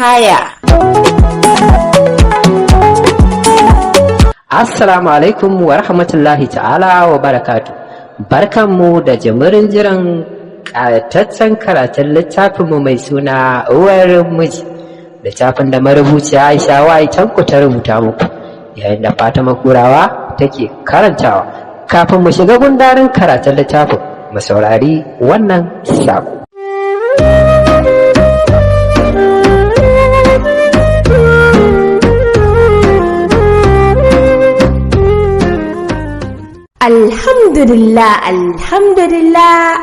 Hikaya. Assalamu alaikum wa rahmatullahi ta'ala wa barakatu. Barkanmu da jimirin jiran ƙayataccen karatun littafinmu mai suna Uwar Miji, littafin da marubuciya Aisha Tanko ta rubuta muku, yayin da Fatima Kurawa take karantawa. Kafin mu shiga gundarin karatun littafin, mu saurari wannan sako.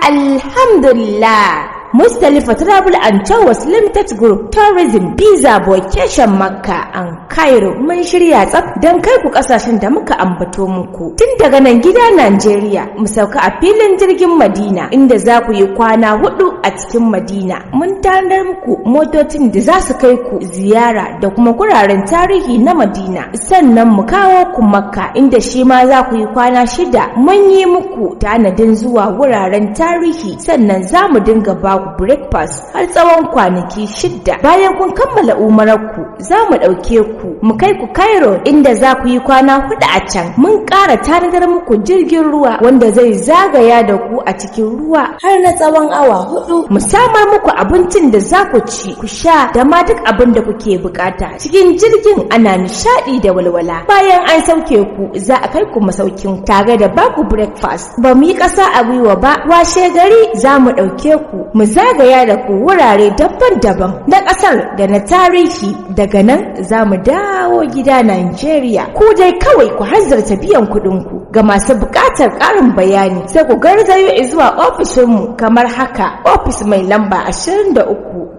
Alhamdulillah. Mustalifa Travel and Tours Limited Group Tourism Visa Vacation Makka and Cairo mun shirya tsaf don kai ku kasashen da muka ambato muku. Tun daga nan gida Najeriya mu sauka a filin jirgin Madina inda za ku yi kwana 4 a cikin Madina. Mun tanadar muku motocin da za su kai ku ziyara da kuma guraren tarihi na Madina. Sannan mu kawo ku Makka inda shi ma za ku yi kwana 6. Mun yi muku tanadin zuwa wuraren tarihi, sannan za mu dinga ba ku breakfast har tsawon kwanaki 6. Bayan kun kammala umararku za mu ɗauke ku mu kai ku Cairo inda za ku yi kwana 4 a can. Mun ƙara tanadar muku jirgin ruwa wanda zai zagaya da ku a cikin ruwa har na tsawon awa 4. Mu samar muku abincin da za ku ci ku sha da ma duk abin da kuke bukata. Cikin jirgin ana nishaɗi da walwala. Bayan an sauke ku za a kai ku masaukin tare da baku breakfast. Ba mu yi ƙasa a gwiwa ba, washe gari za mu ɗauke ku mu zagaya da ku wurare daban-daban na ƙasar da na tarihi. Daga nan za mu dawo gida Najeriya. Ku dai kawai ku hanzarta biyan kuɗin ku. Ga masu buƙatar ƙarin bayani sai ku garzayo zuwa ofishinmu kamar haka: ofis mai lamba 23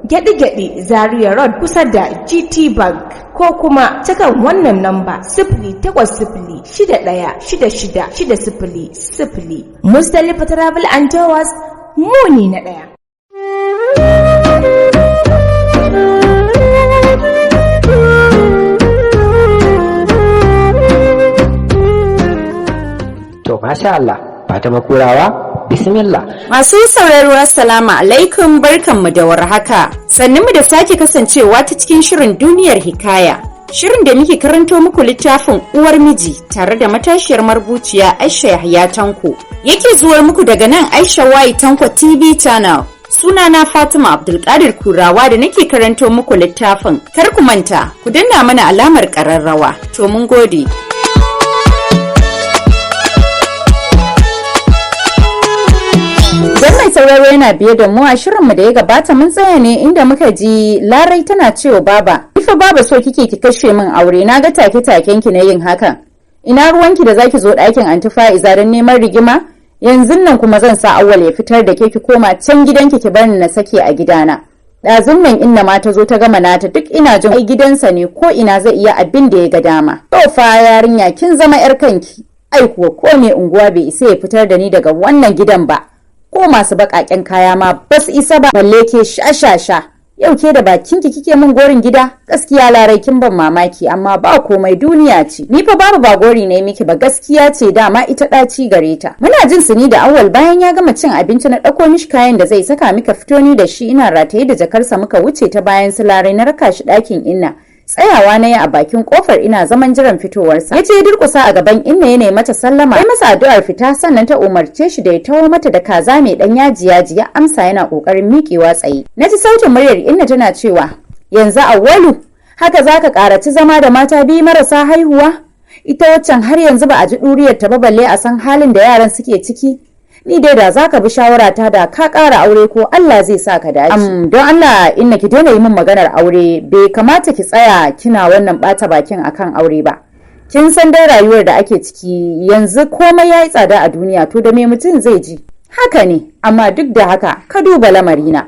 Gyaɗi-gyaɗi Zaria Road kusa da GT Bank, ko kuma cikin wannan namba 08061666000. Mustalifa Travel and Tours, muni na ɗaya. To masha Allah, Fatima Kurawa, bismillah. Masu sauraro assalamu alaikum, barkanmu da warhaka. Sannunmu da sake kasancewa ta cikin shirin duniyar hikaya. Shirin da muke karanto muku littafin Uwar Miji tare da matashiyar marubuciya Aisha Yahaya Tanko. Yake zuwar muku daga nan Aisha Tanko TV channel. Sunana Fatima Abdulkadir Kurawa da nake karanto muku littafin. Kar ku manta, ku danna mana alamar ƙararrawa. To mun gode. Don mai sauraro yana biye da mu a shirinmu da ya gabata, mun tsaya ne inda muka ji Larai tana cewa baba, ifa baba so kike ki kashe min aure, na ga take-taken ki na yin hakan. Ina ruwanki da zaki zo ɗakin Anti Fa'iza don neman rigima? Yanzu nan kuma zan sa Awwal ya fitar da ke ki koma can gidanki ki bar ni na sake a gidana. Ɗazun nan inna ma ta zo ta gama nata, duk ina jin ai gidansa ne, ko ina zai iya abin da ya ga dama. To fa yarinya kin zama yar kanki. Ai kuwa ko ne unguwa bai isa ya fitar da ni daga wannan gidan ba. Ko masu baƙaƙen kaya ma ba su isa ba, balle ke shashasha. Yau ke da bakinki kike min gorin gida? Gaskiya Larai kin ban mamaki, amma ba komai, duniya ce. Ni fa babu ba gori ne miki ba, gaskiya ce, dama ita ɗaci gare ta. Muna jin su ni da Awwal bayan ya gama cin abinci na ɗauko mishi kayan da zai saka, mika fito ni da shi ina rataye da jakarsa muka wuce ta bayan su Larai na raka shi ɗakin Inna. Tsayawa na yi a bakin kofar ina zaman jiran fitowarsa. Ya ce ya durkusa a gaban Inna ya nemi mata sallama. Ya masa addu'ar fita, sannan ta umarce shi da ya tawo mata da kaza mai dan yaji ya amsa yana kokarin miƙewa tsaye. Na ji sautin muryar Inna tana cewa, yanzu Awwalu haka zaka karaci zama da mata biyu marasa haihuwa? Ita waccan har yanzu ba a ji duriyar ta ba, balle a san halin da yaran suke ciki. Ni dai da zaka bi shawara ta da ka ƙara aure ko Allah zai sa ka dace. Don Allah Inna ki daina yi min maganar aure, bai kamata ki tsaya kina wannan bata bakin akan aure ba. Kin san dai rayuwar da ake ciki yanzu, komai yayi tsada a duniya, to da me mutum zai ji? Haka ne, amma duk da haka ka duba lamarina.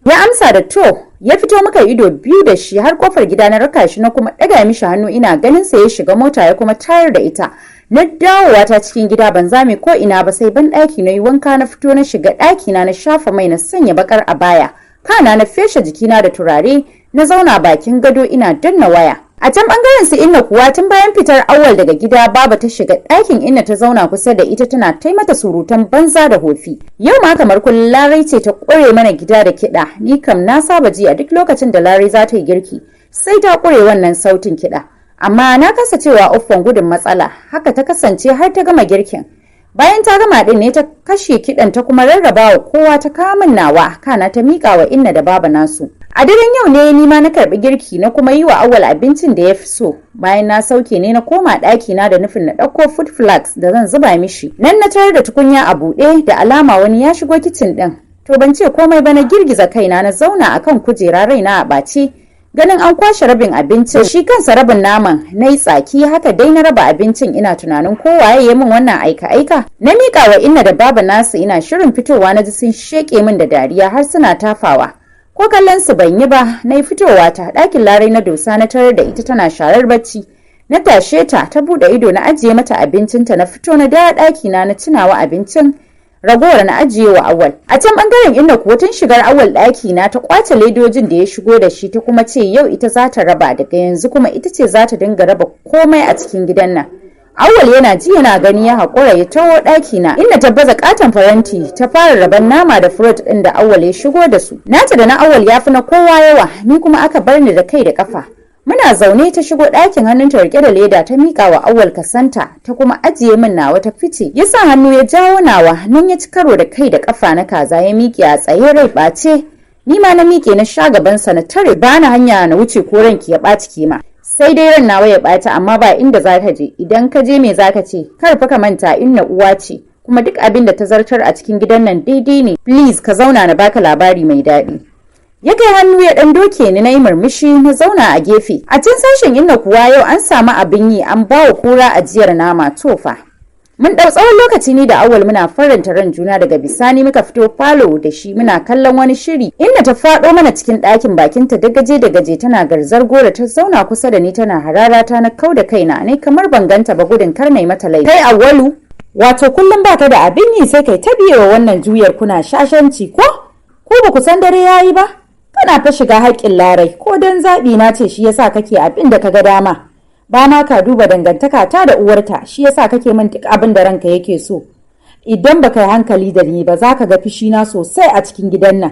Ya amsa da to, ya fito muka ido biyu da shi har kofar gida na raka shi na kuma ɗaga mishi hannu ina ganin sa ya shiga mota ya kuma tayar da ita. Na dawowa ta cikin gida ban zame ko ina ba, sai ban ɗaki na yi wanka na fito na shiga ɗaki na shafa mai na sanya bakar a baya. Kana na feshe jikina da turare na zauna bakin gado ina danna waya. A can bangaren su Inna kuwa tun bayan fitar Awwal daga gida baba ta shiga ɗakin Inna ta zauna kusa da ita tana mata surutan banza da hofi. Yau ma kamar kullum Larai ce ta ƙure mana gida da kiɗa. Ni kam na saba ji a duk lokacin da Larai za ta yi girki sai ta ƙure wannan sautin kiɗa. Amma na kasa cewa uffan gudun matsala, haka ta kasance har ta gama girkin. Bayan ta gama din ne ta kashe kiɗan ta kuma rarraba wa kowa ta kamun nawa, kana ta miƙa wa Inna da baba nasu. A daren yau ne ni ma na karɓi girki na kuma yi wa Awwal abincin da ya fi so. Bayan na sauke ne na koma ɗaki na da nufin na ɗauko food flags da zan zuba mishi. Nan na tarar da tukunya a buɗe da alama wani ya shigo kicin ɗin. To ban ce komai ba, na girgiza kaina na zauna akan kujera raina a ɓace. Ganin an kwashe rabin abincin shi kansa rabin naman na yi tsaki, haka dai na raba abincin ina tunanin kowaye ya min wannan aika-aika. Na miƙa wa Inna da baba nasu ina shirin fitowa na ji sun sheƙe min da dariya har suna tafawa. Ko kallon su ban yi ba, na yi fitowa ta ɗakin Larai na dosa na tarar da ita tana sharar bacci. Na tashe ta ta buɗe ido na ajiye mata abincinta na fito na dawo ɗaki na tunawa abincin ragowar na ajiye wa Awwal. A can bangaren Inna kuwa tun shigar Awwal ɗaki na ta kwace ledojin da ya shigo da shi ta kuma ce yau ita za ta raba, daga yanzu kuma ita ce za ta dinga raba komai a cikin gidan nan. Awwal yana ji yana gani ya haƙura ya taho ɗaki na. Inna ta baza katon faranti ta fara raban nama da fruit ɗin da Awwal ya shigo da su. Nata da na Awwal ya fi na kowa yawa, ni kuma aka bar ni da kai da kafa. Muna zaune ta shigo ɗakin hannunta rike da leda ta miƙa wa Awwal kasanta ta kuma ajiye min nawa ta fice. Ya sa hannu ya jawo nawa, nan ya ci karo da kai da kafa na kaza ya miƙe a tsaye rai ɓace. Ni ma na miƙe na sha gabansa na tare bana hanya na wuce ko ranki ya ɓaci kima. Sai dai ran nawa ya ɓaci amma ba inda za ta je. Idan ka je me za ka ce? Kar fa ka manta Inna uwa ce. Kuma duk abin da ta zartar a cikin gidan nan daidai ne. Please ka zauna na baka labari mai daɗi. Ya kai hannu ya ɗan doke ni na yi murmushi na zauna a gefe. A can sashen Inna kuwa yau an samu abin yi, an ba wa kura ajiyar nama tofa. Mun ɗau tsawon lokaci ni da Awwal muna faranta ran juna, daga bisani muka fito falo da shi muna kallon wani shiri. Inda ta faɗo mana cikin ɗakin bakinta da gaje tana garzar gora ta zauna kusa da ni tana hararata na kau da kaina ne kamar ban ganta ba gudun kar nai mata laifi. Kai Awwalu, wato kullum baka da abin yi sai kai ta biyewa wannan juyar kuna shashanci ko ba ku san dare yayi ba? Kana fa shiga haƙƙin Larai, ko dan zaɓi na ce shi yasa kake abin da kaga dama. Ba ma ka duba dangantaka ta da uwarta, shi yasa kake min duk abin da ranka yake so. Idan baka yi hankali da ni ba za ka ga fishi na sosai a cikin gidan nan.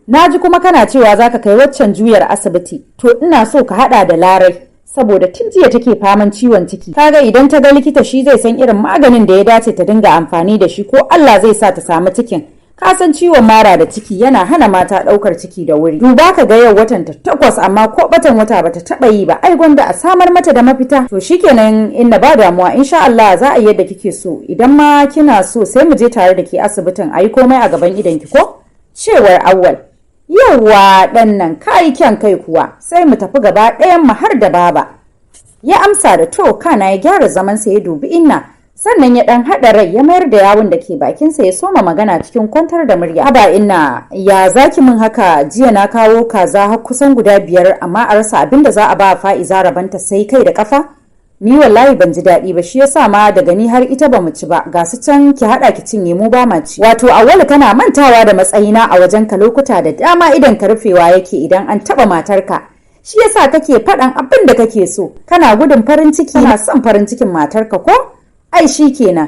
Na ji kuma kana cewa za ka kai waccan juyar asibiti, to ina so ka haɗa da Larai, saboda tun jiya take faman ciwon ciki. Kaga idan ta ga likita shi zai san irin maganin da ya dace ta dinga amfani da shi, ko Allah zai sa ta samu cikin. Ka san ciwon mara da ciki yana hana mata ɗaukar ciki da wuri. Duba ka ga yau watan ta 8 amma ko batan wata bata taɓa yi ba. Ai gwanda a samar mata da mafita. To shikenan Inna ba damuwa, insha Allah za a yi yadda kike so. Idan ma kina so sai mu je tare da ke asibitin a yi komai a gaban idon ki ko? Cewar Awwal. Yawwa ɗan nan kai kyan kai kuwa, sai mu tafi gaba ɗayan mu har da baba. Ya amsa da to, kana ya gyara zaman sa ya dubi Inna. Sannan ya dan haɗa rai ya mayar da yawun da ke bakinsa ya soma magana cikin kwantar da murya. Haba Inna, ya zaki min haka? Jiya na kawo kaza har kusan guda 5 amma a rasa abin da za a ba Fa'iza rabanta sai kai da kafa. Ni wallahi ban ji daɗi ba, shi yasa ma daga ni har ita bamu ci ba. Ga su can ki haɗa ki cinye, mu ba ma ci. Wato Awwalu kana mantawa da matsayina a wajen ka lokuta da dama, idan ka rufewa yake idan an taɓa matarka. Shi yasa kake faɗan abin da kake so. Kana gudun farin ciki, kana son farin cikin matarka ko? Ai shi kenan.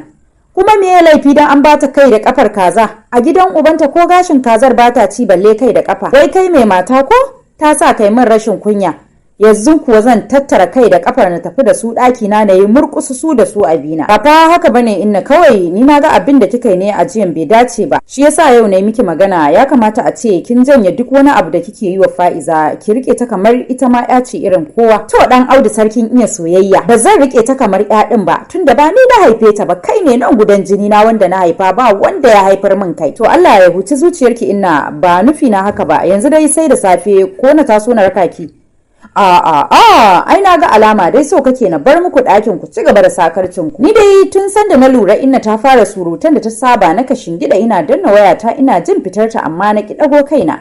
Kuma me ya laifi dan an bata kai da kafar kaza? A gidan ubanta ko gashin kazar bata ci balle kai da kafa. Wai kai mai mata ko? Ta sa kai min rashin kunya. Yanzu kuwa zan tattara kai da kafar na tafi da su ɗaki na yi murƙusu su da su abina. Ba fa haka bane Inna, kawai ni na ga abin da kika yi ne a jiyan bai dace ba. Shi yasa yau na yi miki magana, ya kamata a ce kin janye duk wani abu da kike yi wa Fa'iza, ki rike ta kamar ita ma ya ce irin kowa. To dan Audu sarkin iya soyayya, ba zan rike ta kamar ya din ba, tunda ba ni na haife ta ba, kai ne nan gudan jini na wanda na haifa, ba wanda ya haifar min kai. To Allah ya huci zuciyarki Inna, ba nufi na haka ba. Yanzu dai sai da safe ko na taso na raka ki. Ai na ga alama dai so kake na bar muku ɗakin ku ci gaba da sakarcin ku. Ni dai tun san da na lura Inna ta fara surutan da ta saba na kashin gida ina danna wayata ina jin fitar ta amma na ki dago kaina.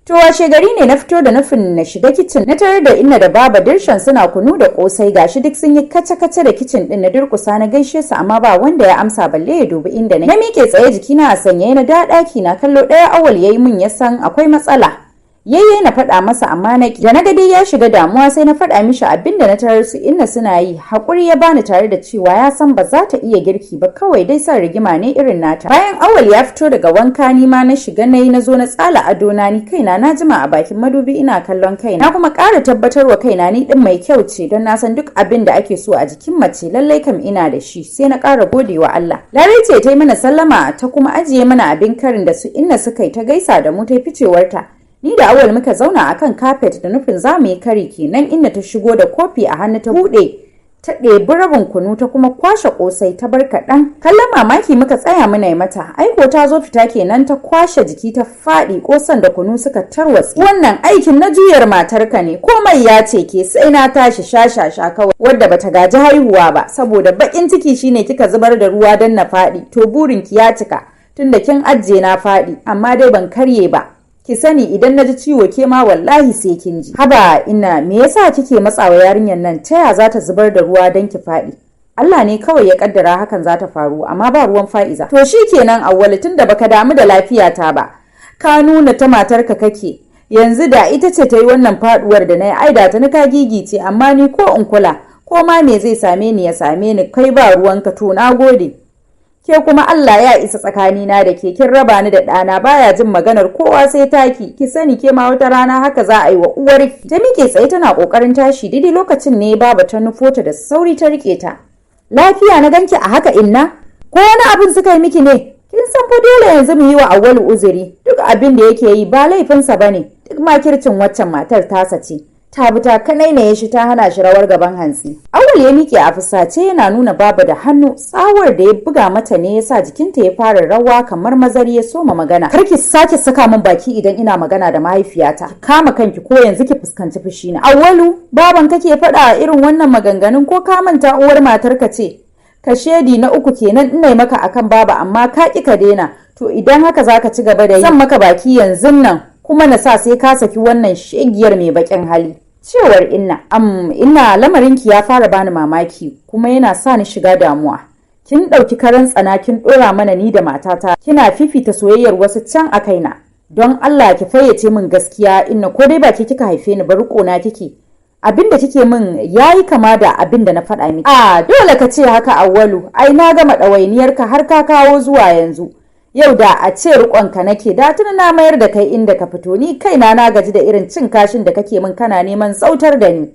To washe gari ne na fito da nufin na shiga kicin na tarar da Inna da Baba Dirshan suna kunu da kosai, gashi duk sun yi kace-kace da kicin din. Na durkusa na gaishe su amma ba wanda ya amsa balle ya dubi inda na miƙe tsaye jikina a sanye na da ɗaki na kallo ɗaya Awwal yayi min ya san akwai matsala. yayye na faɗa masa amma da na ga dai ya shiga damuwa sai na faɗa mishi abin da na tarar su inna suna yi. Hakuri ya bani tare da cewa ya san ba za ta iya girki ba, kawai dai son rigima ne irin nata. Bayan Awwal ya fito daga wanka ni ma na shiga na zo na tsala adona ni kaina na jima a bakin madubi ina kallon kaina. Na kuma ƙara tabbatarwa kaina ni din mai kyau ce don na san duk abin da ake so a jikin mace lallai kam ina da shi. Sai na ƙara godewa Allah. Larai ce ta yi mana sallama ta kuma ajiye mana abin karin da su inna suka yi ta gaisa da mu ta ficewarta. Ni da Awwal muka zauna akan kafet da nufin za mu yi kari kenan inda ta shigo da kofi a hannu ta buɗe ta ɗebi rabin kunu ta kuma kwashe ƙosai ta bar kaɗan. Kallon mamaki muka tsaya muna yi mata. Aiko ta zo fita kenan ta kwashe jiki ta faɗi ƙosan da kunu suka tarwatsi. Wannan aikin na juyar matarka ne, komai ya ce ke sai na tashi shashasha kawai wadda bata gaji haihuwa ba saboda baƙin ciki shine kika zubar da ruwa don na faɗi. To burinki ya cika tunda kin ajiye na faɗi amma dai ban karye ba. Ki sani idan na ji ciwo ke ma wallahi sai kin ji. Haba ina me yasa kike matsawa yarinyar nan ta ya za ta zubar da ruwa don ki faɗi? Allah ne kawai ya kaddara hakan za ta faru amma ba ruwan fa'iza. To shikenan Awwal tunda baka damu da lafiyata ba. Ka nuna ta matarka kake. Yanzu da ita ce ta yi wannan faduwar da na yi aida ta nika gigice amma ni ko in kula ko ma me zai same ni ya same ni kai ba ruwanka to na gode. Ke kuma Allah ya isa tsakanina da ke kin raba ni da ɗana baya jin maganar kowa sai taki. Ki sani ke ma wata rana haka za a yi wa uwarki. Ta miƙe tsaye tana ƙoƙarin tashi daidai lokacin ne baba ta nufo ta da sauri ta riƙe ta. Lafiya na ganki a haka inna? Ko wani abin suka yi miki ne? Kin san fa dole yanzu mu yi wa Awwalu uzuri. Duk abin da yake yi ba laifinsa bane. Duk makircin waccan matar tasa ce. Ta bi ta kanainaye shi ta hana shi rawar gaban hantsi. Awwal ya miƙe a fusace yana nuna baba da hannu. Tsawar da ya buga mata ne yasa jikinta ya fara rawa kamar mazari ya soma magana. Kar ki sake saka min baki idan ina magana da mahaifiyata. Kama kanki ko yanzu ki fuskanci fushi na. Awwalu, baban kake faɗa a irin wannan maganganun ko ka manta uwar matarka ce? Ka shedi na uku kenan ina maka akan baba amma ka ki ka daina. To idan haka zaka ci gaba da yi. Zan maka baki yanzu nan kuma na sa sai ka saki wannan shegiyar mai bakin hali. Cewar inna lamarinki ya fara bani mamaki kuma yana sa ni shiga damuwa. Kin ɗauki karan tsana kin ɗora mana ni da matata kina fifita soyayyar wasu can a kaina. Don Allah ki fayyace min gaskiya inna ko dai ba ki kika haife ni ba riƙona kike. Abin da kike min yayi kama da abin da na faɗa miki. Dole ka ce haka Awwalu. Ai na gama ɗawainiyarka har ka kawo zuwa yanzu. Yau da a ce riƙonka nake da tuni na mayar da kai inda ka fito ni kaina na gaji da irin cin kashin da kake min kana neman tsautar da ni.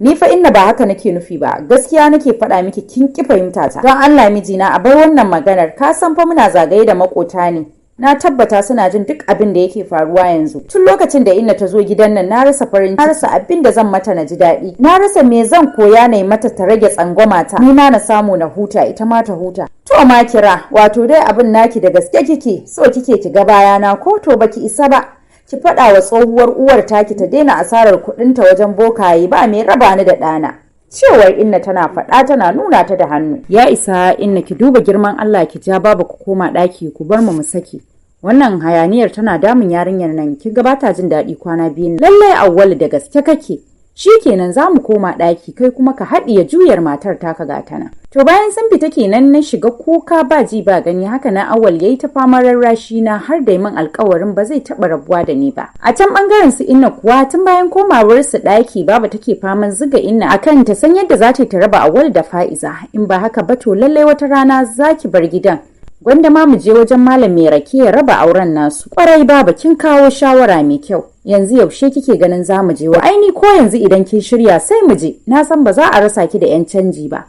Ni fa inna ba haka nake nufi ba gaskiya nake faɗa miki kin ki fahimta ta. Don Allah mijina a bar wannan maganar ka san fa muna zagaye da makota ne. Na tabbata suna jin duk abin da yake faruwa yanzu. Tun lokacin da inna ta zo gidan nan na rasa farin ciki, na rasa abin da zan mata na ji daɗi. Na rasa me zan koya na yi mata ta rage tsangwama ta. Ni ma na samu na huta ita ma ta huta. To ma kira, wato dai abin naki da gaske kike, so kike ki ga bayana ko to baki isa ba. Ki faɗa wa tsohuwar uwar taki ta daina asarar kuɗinta wajen bokaye ba mai raba ni da ɗana. Cewar inna tana faɗa tana nuna ta da hannu. Ya isa inna ki duba girman Allah ki ja babu ku koma ɗaki ku bar mu saki. Wannan hayaniyar tana damun yarinyar nan ki gabata jin daɗi kwana biyu. Lallai Awwal da gaske kake. Shikenan za mu koma ɗaki kai kuma ka haɗiye juyar matar taka gatana. To bayan sun fita kenan na shiga kuka ba ji ba gani haka na Awwal yayi ta famar rarrashi na har da min alƙawarin ba zai taɓa rabuwa da ni ba. A can bangaren su inna kuwa tun bayan komawar su ɗaki baba take faman zuga inna akan ta san yadda za ta raba Awwal da Fa'iza in ba haka ba to lallai wata rana zaki bar gidan. Gwanda ma mu je wajen malam mai rake ya raba auren nasu. Kwarai baba kin kawo shawara mai kyau. Yanzu yaushe kike ganin za mu je wa aini ko yanzu idan kin shirya sai mu je. Na san ba za a rasa ki da yan canji ba.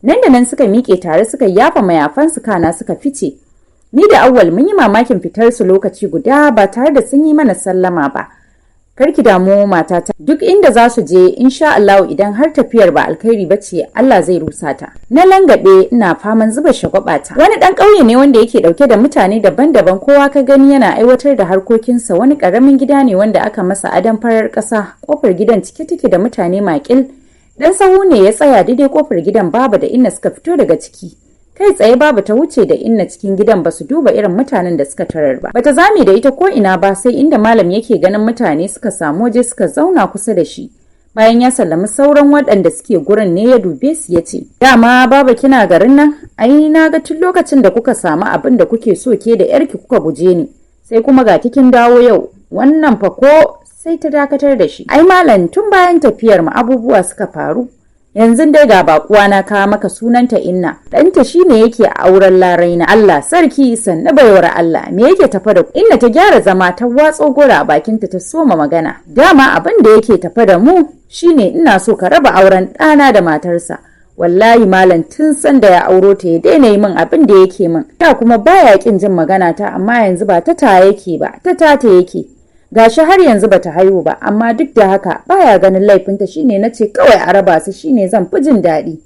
Nan da nan suka miƙe tare suka yafa mayafan su kana suka fice. Ni da Awwal mun yi mamakin fitar su lokaci guda ba tare da sun yi mana sallama ba. Karki damu matata duk inda za su je insha Allah idan har tafiyar ba alkhairi bace Allah zai rusa ta. Na langabe ina faman zuba shagwabata. Wani dan ƙauye ne wanda yake dauke da mutane daban-daban kowa ka gani yana aiwatar da harkokinsa wani karamin gida ne wanda aka masa adon farar ƙasa. Kofar gidan cike take da mutane makil. Dan sahu ne ya tsaya daidai kofar gidan baba da inna suka fito daga ciki. Kai tsaye babu ta wuce da inna cikin gidan ba su duba irin mutanen da suka tarar ba. Bata zame da ita ko ina ba sai inda malam yake ganin mutane suka samu waje suka zauna kusa da shi. Bayan ya sallami sauran waɗanda suke gurin ne ya dube su ya ce, "Dama baba kina garin nan? Ai na ga tun lokacin da kuka samu abin da kuke so ke da yarki kuka guje ni. sai kuma ga kikin dawo yau, wannan fa ko sai ta dakatar da shi. Ai malam tun bayan tafiyar mu abubuwa suka faru. Yanzu dai ga bakuwa na kawo maka sunanta Inna. Ɗanta shine yake a auren Larai na. Allah sarki sanna baiwar Allah. Me yake tafa da ku? Inna ta gyara zama ta watso gora a bakinta ta soma magana. Dama abin da yake tafa da mu shine ina so ka raba auren ɗana da matarsa. Wallahi malam tun san da ya auro ta ya daina yi min abin da yake min. Ta kuma baya kin jin magana ta amma yanzu ba ta yake ba, ta yake. Gashi har yanzu bata haihu ba amma duk da haka baya ganin laifinta shine nace kawai a raba su shine zan fi jin daɗi.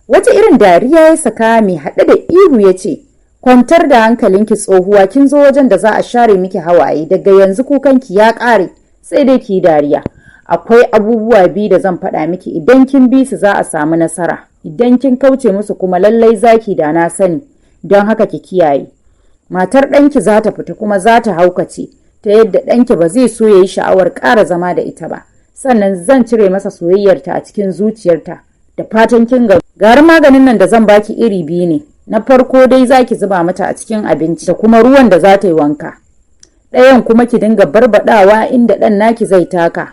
Wata irin dariya ya saka mai haɗe da ihu yace, kwantar da hankalinki tsohuwa, kin zo wajen da za a share miki hawaye, daga yanzu kukanki ya ƙare sai dai ki dariya. Akwai abubuwa biyu da zan faɗa miki, idan kin bi su za a samu nasara, idan kin kauce musu kuma lallai zaki da na sani, don haka ki kiyaye. Matar ɗanki za ta fita kuma za ta haukace ta yadda ɗanki ba zai so ya yi sha'awar ƙara zama da ita ba, sannan zan cire masa soyayyarta a cikin zuciyarta. Da fatan kin ga gari maganin nan da zan baki iri biyu ne. Na farko dai zaki zuba mata a cikin abinci da kuma ruwan da za ta yi wanka. Ɗayan kuma ki dinga barbaɗawa inda ɗan naki zai taka.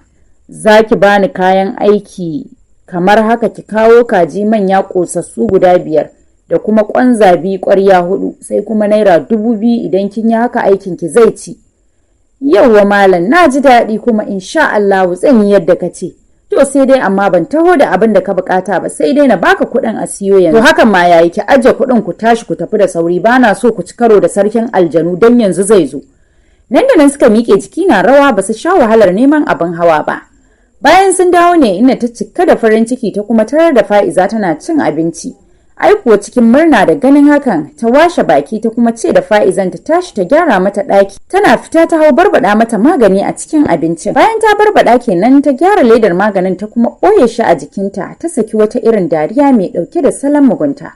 Zaki bani kayan aiki kamar haka, ki kawo kaji manya ƙosassu guda 5 da kuma ƙwanzabi ƙwarya 4, sai kuma naira 2000 idan kin yi haka aikin ki zai ci. Yauwa malam na ji daɗi kuma insha Allah zan yi yadda ka ce. To sai dai amma ban taho da abin da ka bukata ba, sai dai na baka kuɗin a siyo yanzu. To hakan ma yayi, ki aje kuɗin ku tashi ku tafi da sauri, bana so ku ci karo da sarkin aljanu dan yanzu zai zo. Nan da nan suka miƙe jiki na rawa, ba su sha wahalar neman abin hawa ba. Bayan sun dawo ne Inna ta cika da farin ciki ta kuma tarar da Fa'iza tana cin abinci. Ai kuwa cikin murna da ganin hakan ta washe baki ta kuma ce da Fa'izan ta tashi ta gyara mata ɗaki. Tana fita ta hau barbada mata magani a cikin abincin. Bayan ta barbada kenan ta gyara ledar maganin ta kuma ɓoye shi a jikinta, ta saki wata irin dariya mai ɗauke da salon mugunta.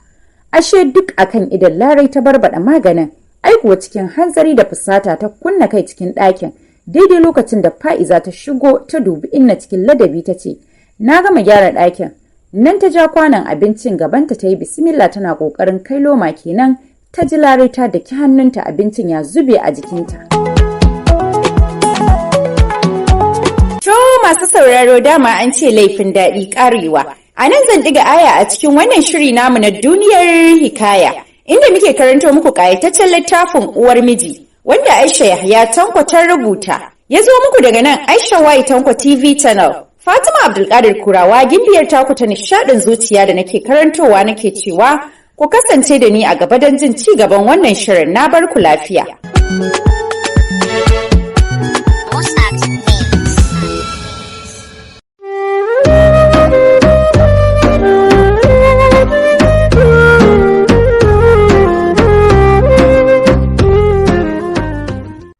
Ashe duk akan idan Larai ta barbada maganin. Ai kuwa cikin hanzari da fusata ta kunna kai cikin ɗakin. Daidai lokacin da Fa'iza ta shigo ta dubi Inna cikin ladabi ta ce, na gama gyara ɗakin. Nan ta ja kwanon abincin gabanta ta yi bismillah tana ƙoƙarin kai loma kenan ta ji Larai ta daki hannunta, abincin ya zube a jikinta. To masu sauraro, dama an ce laifin daɗi ƙarewa. A nan zan ɗiga aya a cikin wannan shiri namu na duniyar hikaya, inda muke karanto muku ƙayataccen littafin Uwar Miji, wanda Aisha Yahaya Tanko ta rubuta. Ya zo muku daga nan Aisha Y Tanko TV Channel. Fatima Abdulkadir Kurawa, gimbiyar taku ta nishadin zuciya da nake karantowa, nake cewa ku kasance da ni a gaba don jin ci gaban wannan shirin. Na bar ku lafiya.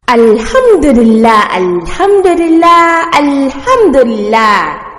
Alhamdulillah, alhamdulillah, alhamdulillah.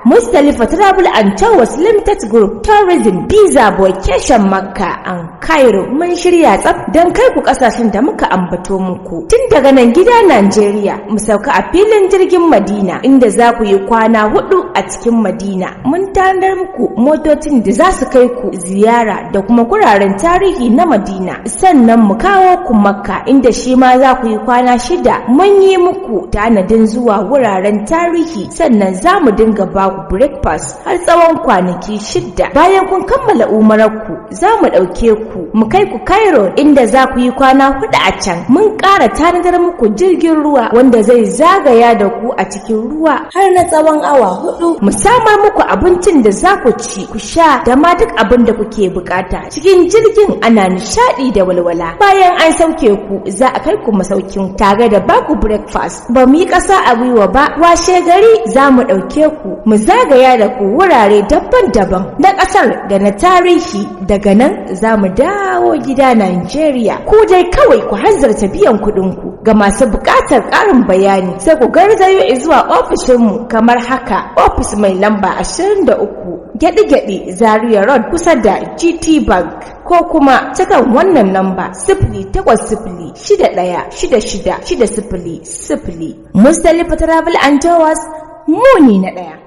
Mustalifa Travel and Tours Limited Group Tourism Visa Vacation Makka and Cairo mun shirya tsaf don kai ku kasashen da muka ambato muku. Tun daga nan gida Najeriya mu sauka a filin jirgin Madina, inda za ku yi kwana 4 a cikin Madina. Mun tanadar muku motocin da za su kai ku ziyara da kuma kuraren tarihi na Madina. Sannan mu kawo ku Makka, inda shi ma za ku yi kwana 6. Mun yi muku tanadin zuwa wuraren tarihi, sannan za mu dinga ba breakfast har tsawon kwanaki 6. Bayan kun kammala umararku za mu ɗauke ku mu kai ku Cairo, inda za ku yi kwana 4 a can. Mun ƙara tanadar muku jirgin ruwa wanda zai zagaya da ku a cikin ruwa har na tsawon awa 4. Mu samar muku abincin da za ku ci ku sha da ma duk abin da kuke bukata. Cikin jirgin ana nishaɗi da walwala. Bayan an sauke ku za a kai ku masaukin tare da baku breakfast. Ba mu yi ƙasa a gwiwa ba, washe gari za mu ɗauke ku mu zagaya da ku wurare daban-daban na ƙasar da na tarihi. Daga nan za mu dawo gida Najeriya. Ku dai kawai ku hanzarta biyan kuɗin ku. Ga masu buƙatar ƙarin bayani sai ku garzayo zuwa ofishinmu kamar haka: ofis mai lamba 23 Gyaɗi-Gyaɗi Zaria Road kusa da GT Bank, ko kuma cikin wannan lamba 0800-6166-6000. Mustalifa Travel and Tours, muni na ɗaya.